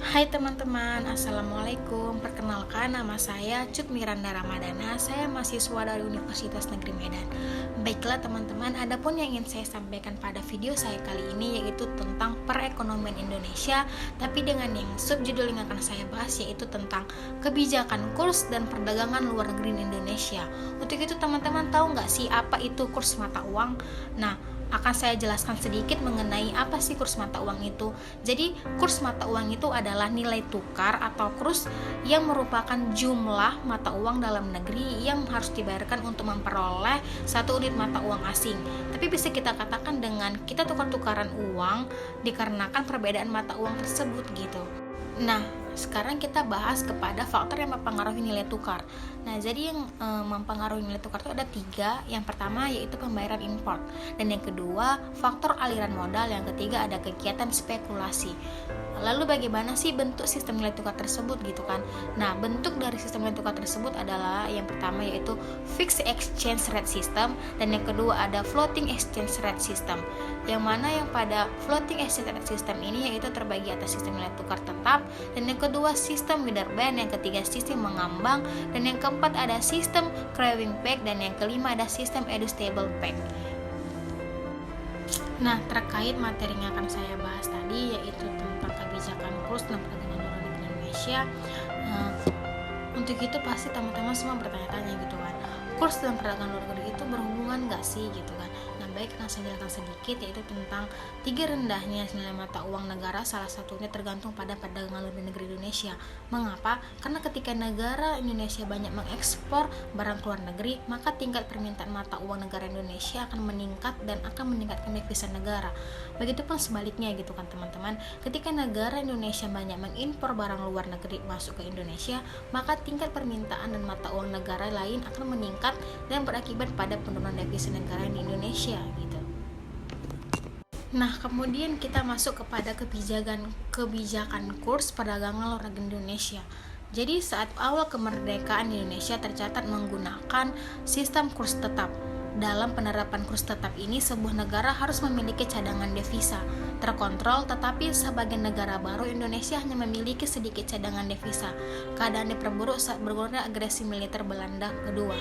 Hai teman-teman, Assalamualaikum. Perkenalkan, nama saya Cut Miranda Ramadana. Saya mahasiswa dari Universitas Negeri Medan. Baiklah teman-teman, adapun yang ingin saya sampaikan pada video saya kali ini yaitu tentang perekonomian Indonesia, tapi dengan yang subjudul yang akan saya bahas yaitu tentang kebijakan kurs dan perdagangan luar negeri Indonesia. Untuk itu teman-teman tahu nggak sih apa itu kurs mata uang? Nah, akan saya jelaskan sedikit mengenai apa sih kurs mata uang itu. Jadi, kurs mata uang itu adalah nilai tukar atau kurs yang merupakan jumlah mata uang dalam negeri yang harus dibayarkan untuk memperoleh satu unit mata uang asing. Tapi bisa kita katakan dengan kita tukar-tukaran uang dikarenakan perbedaan mata uang tersebut gitu. Nah, sekarang kita bahas kepada faktor yang mempengaruhi nilai tukar. Nah, jadi yang mempengaruhi nilai tukar itu ada 3. Yang pertama yaitu pembayaran import, dan yang kedua faktor aliran modal, yang ketiga ada kegiatan spekulasi. Lalu bagaimana sih bentuk sistem nilai tukar tersebut gitu kan? Nah, bentuk dari sistem nilai tukar tersebut adalah yang pertama yaitu fixed exchange rate system, dan yang kedua ada floating exchange rate system. Yang mana yang pada floating exchange rate system ini yaitu terbagi atas sistem nilai tukar tetap, dan yang kedua sistem Wiederband, yang ketiga sistem mengambang, dan yang keempat ada sistem Krewing Peg, dan yang kelima ada sistem Edu-Stable Peg. Nah, terkait materi yang akan saya bahas tadi yaitu tentang kebijakan kurs dan perdagangan luar negeri Indonesia. Untuk itu pasti teman-teman semua bertanya-tanya gitu kan, kurs dan perdagangan luar negeri itu berhubungan nggak sih gitu kan? Nah, baik, akan saya jelaskan sedikit yaitu tentang 3 rendahnya nilai mata uang negara, salah satunya tergantung pada perdagangan luar negeri Indonesia. Mengapa? Karena ketika negara Indonesia banyak mengekspor barang ke luar negeri, maka tingkat permintaan mata uang negara Indonesia akan meningkat dan akan meningkatkan devisa negara. Begitupun sebaliknya gitu kan teman-teman, ketika negara Indonesia banyak mengimpor barang luar negeri masuk ke Indonesia, maka tingkat permintaan dan mata uang negara lain akan meningkat dan berakibat pada penurunan devisa negara di Indonesia gitu. Nah, kemudian kita masuk kepada kebijakan kurs perdagangan luar negeri Indonesia. Jadi saat awal kemerdekaan Indonesia tercatat menggunakan sistem kurs tetap. Dalam penerapan kurs tetap ini, sebuah negara harus memiliki cadangan devisa terkontrol, tetapi sebagai negara baru, Indonesia hanya memiliki sedikit cadangan devisa. Keadaan diperburuk saat bergulirnya agresi militer Belanda kedua.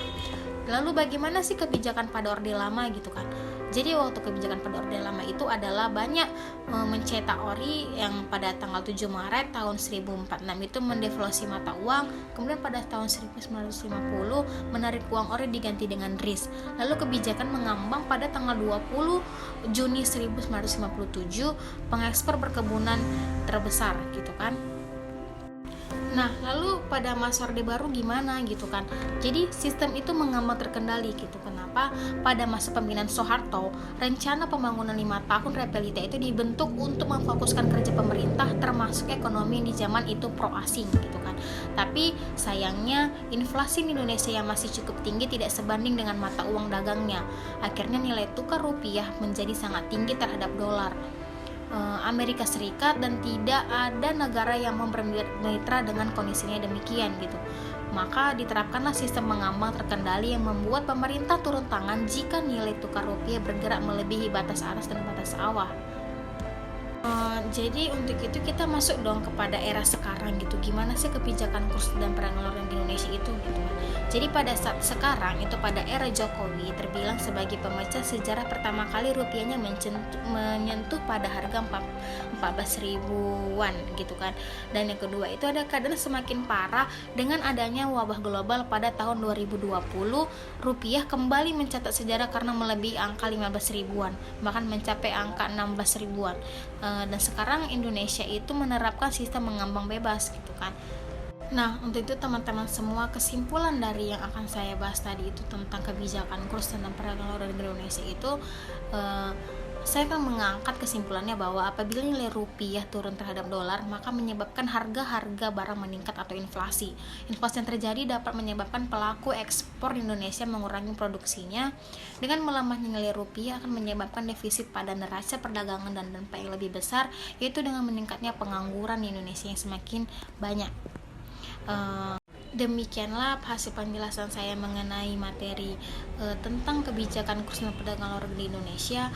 Lalu bagaimana sih kebijakan pada Orde Lama gitu kan? Jadi waktu kebijakan pada Orde Lama itu adalah banyak mencetak ori yang pada tanggal 7 Maret tahun 1046 itu mendevaluasi mata uang, kemudian pada tahun 1950 menarik uang ori diganti dengan RIS. Lalu kebijakan mengambang pada tanggal 20 Juni 1957, pengekspor perkebunan terbesar gitu kan. Nah, lalu pada masa Orde Baru gimana gitu kan? Jadi sistem itu mengambang terkendali gitu. Kenapa? Pada masa pemimpinan Soeharto, rencana pembangunan 5 tahun Repelita itu dibentuk untuk memfokuskan kerja pemerintah termasuk ekonomi di zaman itu pro asing gitu kan. Tapi sayangnya inflasi di Indonesia yang masih cukup tinggi tidak sebanding dengan mata uang dagangnya. Akhirnya nilai tukar rupiah menjadi sangat tinggi terhadap dolar Amerika Serikat, dan tidak ada negara yang mau bermitra dengan kondisinya demikian gitu. Maka diterapkanlah sistem mengambang terkendali yang membuat pemerintah turun tangan jika nilai tukar rupiah bergerak melebihi batas atas dan batas bawah. Jadi untuk itu kita masuk dong kepada era sekarang gitu. Gimana sih kebijakan kurs dan perdagangan luar negeri Indonesia itu gitu. Jadi pada saat sekarang itu pada era Jokowi terbilang sebagai pemecah sejarah, pertama kali rupiahnya menyentuh pada harga 14 ribuan gitu kan. Dan yang kedua itu ada keadaan semakin parah dengan adanya wabah global pada tahun 2020, rupiah kembali mencatat sejarah karena melebihi angka 15 ribuan, bahkan mencapai angka 16 ribuan. Dan sekarang Indonesia itu menerapkan sistem mengambang bebas gitu kan. Nah, untuk itu teman-teman semua, kesimpulan dari yang akan saya bahas tadi itu tentang kebijakan kurs dan perdagangan luar negeri Indonesia itu, saya akan mengangkat kesimpulannya bahwa apabila nilai rupiah turun terhadap dolar, maka menyebabkan harga-harga barang meningkat atau inflasi. Inflasi yang terjadi dapat menyebabkan pelaku ekspor di Indonesia mengurangi produksinya. Dengan melemahnya nilai rupiah akan menyebabkan defisit pada neraca perdagangan dan dampak yang lebih besar, yaitu dengan meningkatnya pengangguran di Indonesia yang semakin banyak. Demikianlah hasil penjelasan saya mengenai materi tentang kebijakan kurs dan perdagangan luar negeri di Indonesia.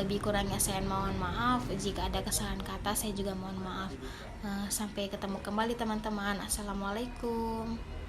Lebih kurangnya saya mohon maaf, jika ada kesalahan kata saya juga mohon maaf. Sampai ketemu kembali teman-teman. Assalamualaikum.